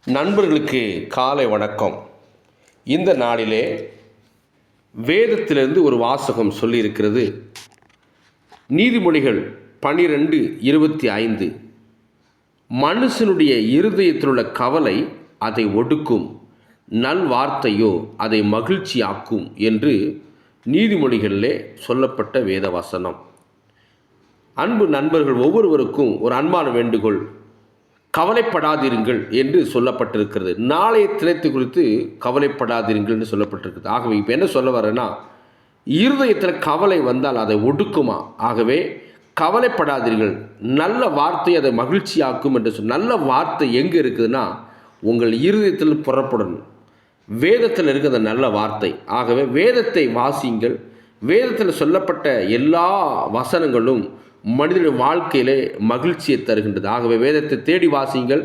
நண்பர்களுக்கு காலை வணக்கம். இந்த நாளிலே வேதத்திலிருந்து ஒரு வாசகம் சொல்லியிருக்கிறது. நீதிமொழிகள் 12:25. மனுஷனுடைய இருதயத்திலுள்ள கவலை அதை ஒடுக்கும், நல்வார்த்தையோ அதை மகிழ்ச்சியாக்கும் என்று நீதிமொழிகளிலே சொல்லப்பட்ட வேத வசனம். அன்பு நண்பர்கள் ஒவ்வொருவருக்கும் ஒரு அன்பான வேண்டுகோள், கவலைப்படாதீர்கள் என்று சொல்லப்பட்டிருக்கிறது. நாளைய தினத்தை குறித்து கவலைப்படாதீர்கள் என்று சொல்லப்பட்டிருக்கிறது. ஆகவே இப்போ என்ன சொல்ல வரேன்னா, இருதயத்தில் கவலை வந்தால் அதை ஒடுக்குமா? ஆகவே கவலைப்படாதீர்கள், நல்ல வார்த்தை அதை மகிழ்ச்சியாக்கும் என்று நல்ல வார்த்தை எங்கே இருக்குதுன்னா உங்கள் இருதயத்தில் புறப்படணும். வேதத்தில் இருக்கிற நல்ல வார்த்தை. ஆகவே வேதத்தை வாசியுங்கள். வேதத்தில் சொல்லப்பட்ட எல்லா வசனங்களும் மனிதனுடைய வாழ்க்கையிலே மகிழ்ச்சியை தருகின்றது. ஆகவே வேதத்தை தேடி வாசியுங்கள்.